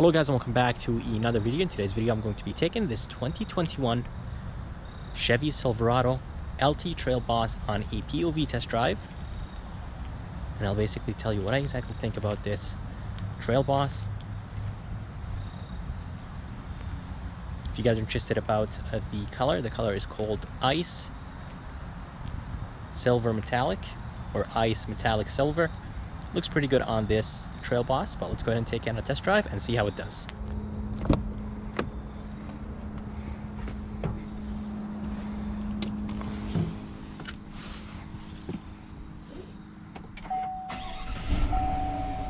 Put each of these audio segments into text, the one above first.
Hello guys and welcome back to another video. In today's video I'm going to be taking this 2021 Chevy Silverado LT Trail Boss on a POV test drive, and I'll basically tell you what I exactly think about this Trail Boss. If you guys are interested about the color is called Ice Silver Metallic or Ice Metallic Silver. Looks pretty good on this Trail Boss, but let's go ahead and take it on a test drive and see how it does.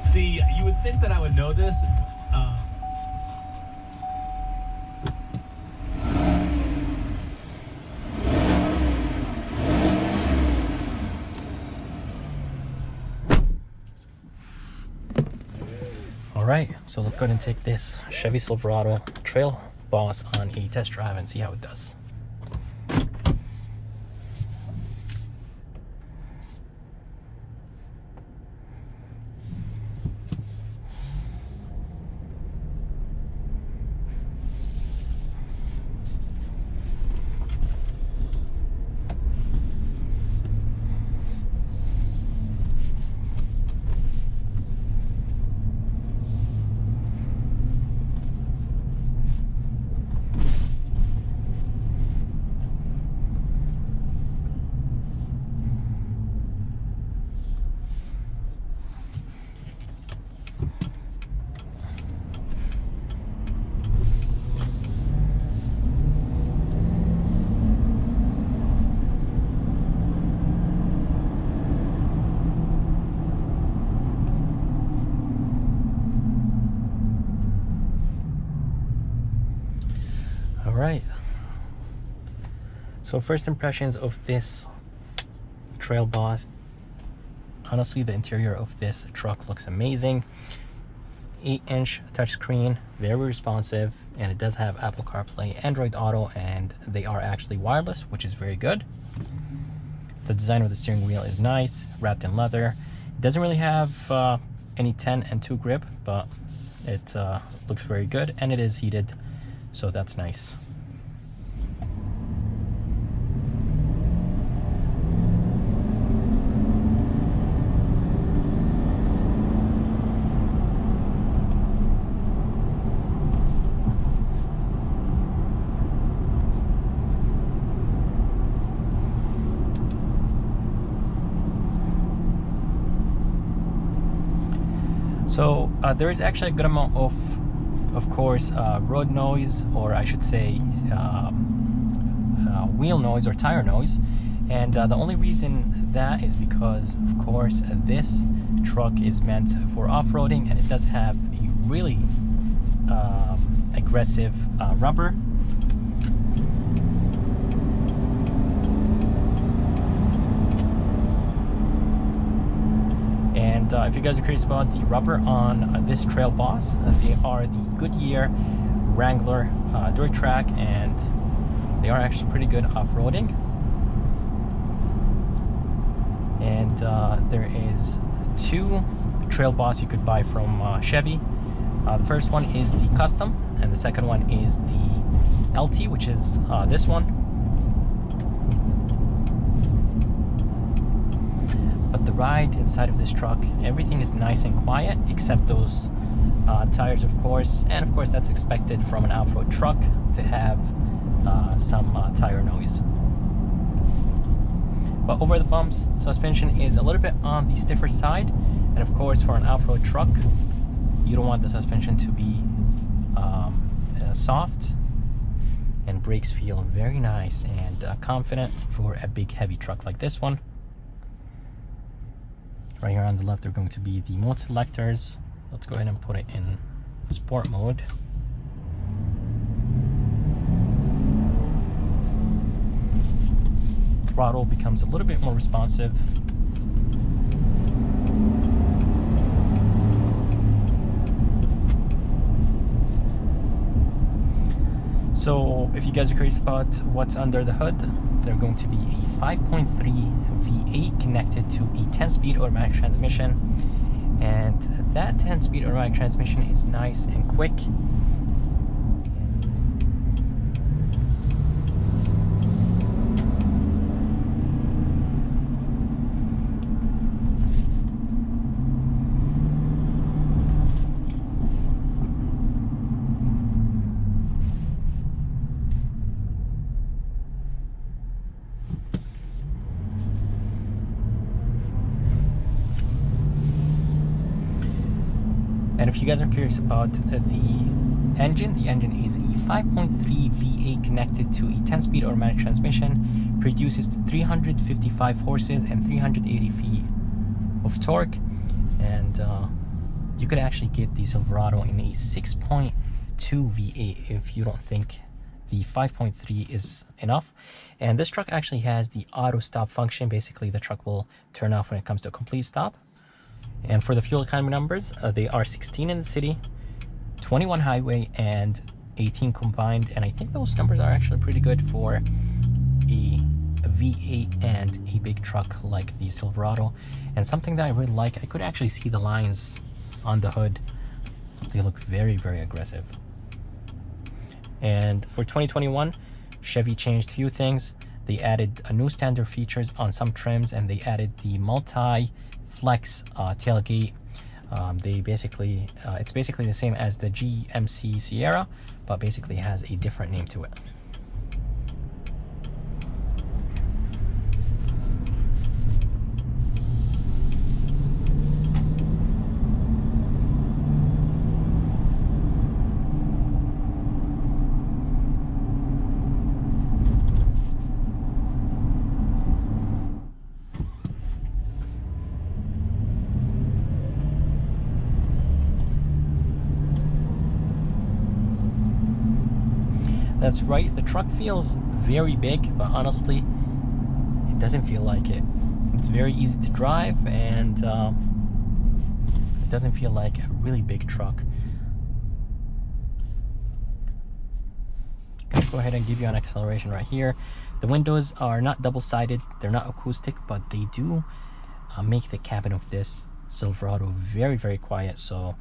See, you would think that I would know this. Alright, so let's go ahead and take this Chevy Silverado Trail Boss on a test drive and see how it does. Alright, so first impressions of this Trail Boss. Honestly, the interior of this truck looks amazing. 8-inch touchscreen, very responsive, and it does have Apple CarPlay, Android Auto, and they are actually wireless, which is very good. The design of the steering wheel is nice, wrapped in leather. It doesn't really have any 10 and 2 grip, but it looks very good, and it is heated, so that's nice. So there is actually a good amount of course, road noise, or I should say wheel noise or tire noise. And the only reason that is because, of course, this truck is meant for off-roading, and it does have a really aggressive rubber. If you guys are curious about the rubber on this Trail Boss, they are the Goodyear Wrangler dirt track, and they are actually pretty good off-roading. And there is 2 Trail Boss you could buy from Chevy. The first one is the Custom, and the second one is the LT, which is this one. But the ride inside of this truck, everything is nice and quiet except those tires, of course, and of course that's expected from an off-road truck to have some tire noise. But over the bumps, suspension is a little bit on the stiffer side, and of course for an off-road truck you don't want the suspension to be soft, and brakes feel very nice and confident for a big heavy truck like this one. Right here on the left are going to be the mode selectors. Let's go ahead and put it in sport mode. Throttle becomes a little bit more responsive. So if you guys are curious about what's under the hood, they're going to be a 5.3 V8 connected to a 10-speed automatic transmission. And that 10-speed automatic transmission is nice and quick. And if you guys are curious about the engine is a 5.3 V8 connected to a 10-speed automatic transmission, produces 355 horses and 380 feet of torque. And you could actually get the Silverado in a 6.2 V8 if you don't think the 5.3 is enough. And this truck actually has the auto stop function. Basically, the truck will turn off when it comes to a complete stop. And for the fuel economy numbers, they are 16 in the city, 21 highway, and 18 combined. And I think those numbers are actually pretty good for a V8 and a big truck like the Silverado. And something that I really like, I could actually see the lines on the hood. They look very, very aggressive. And for 2021, Chevy changed a few things. They added a new standard features on some trims, and they added the multi-flex tailgate. They basically, it's basically the same as the GMC Sierra, but basically has a different name to it. That's right, the truck feels very big, but honestly, it doesn't feel like it. It's very easy to drive, and it doesn't feel like a really big truck. I'm gonna go ahead and give you an acceleration right here. The windows are not double-sided, they're not acoustic, but they do make the cabin of this Silverado very, very quiet. So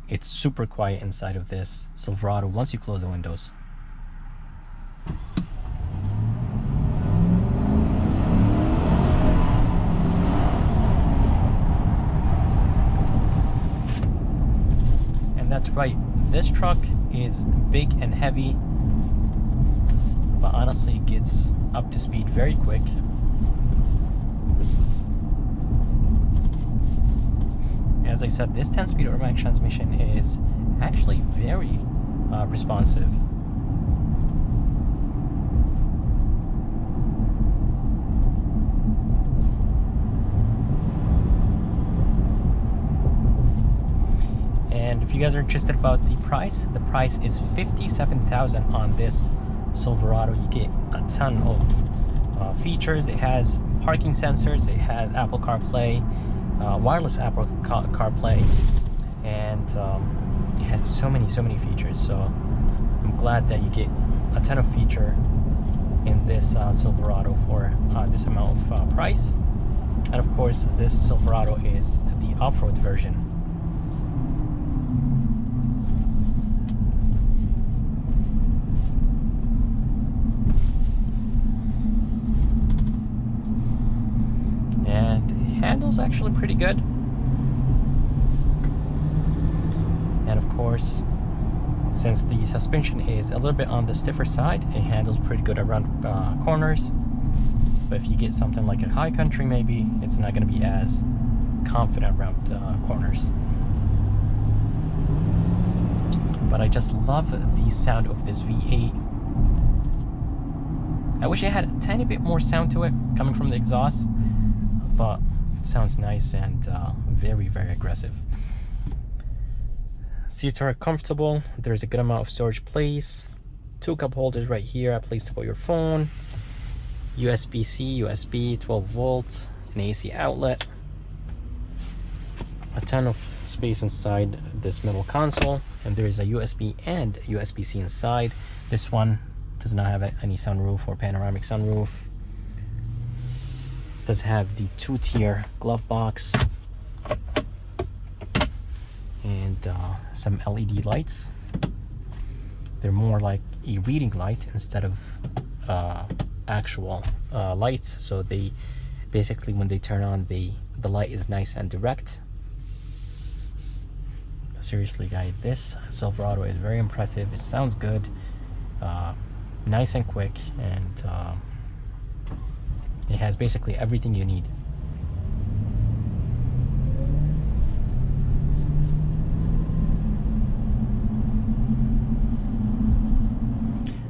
it's super quiet inside of this Silverado once you close the windows. And that's right, this truck is big and heavy, but honestly it gets up to speed very quick. As I said, this 10-speed automatic transmission is actually very responsive. And if you guys are interested about the price is $57,000 on this Silverado. You get a ton of features. It has parking sensors, it has Apple CarPlay, wireless Apple CarPlay, and it has so many features. So I'm glad that you get a ton of feature in this Silverado for this amount of price. And of course, this Silverado is the off-road version. Handles actually pretty good, and of course, since the suspension is a little bit on the stiffer side, it handles pretty good around corners. But if you get something like a high country, maybe it's not going to be as confident around corners. But I just love the sound of this V8. I wish it had a tiny bit more sound to it coming from the exhaust, but it sounds nice and very, very aggressive. Seats are comfortable. There's a good amount of storage place. 2 cup holders right here, a place to put your phone. USB-C, USB, 12 volt, an AC outlet. A ton of space inside this middle console, and there is a USB and USB-C inside. This one does not have any sunroof or panoramic sunroof. Does have the 2-tier glove box. some LED lights. They're more like a reading light instead of actual lights. So they basically, when they turn on, the light is nice and direct. Seriously guys, this Silverado is very impressive. It sounds good, nice and quick, and it has basically everything you need.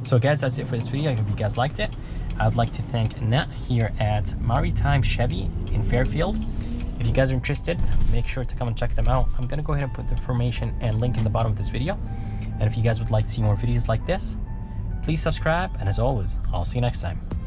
So guys, that's it for this video. I hope you guys liked it. I'd like to thank Annette here at Maritime Chevy in Fairfield. If you guys are interested, make sure to come and check them out. I'm gonna go ahead and put the information and link in the bottom of this video. And if you guys would like to see more videos like this, please subscribe. And as always, I'll see you next time.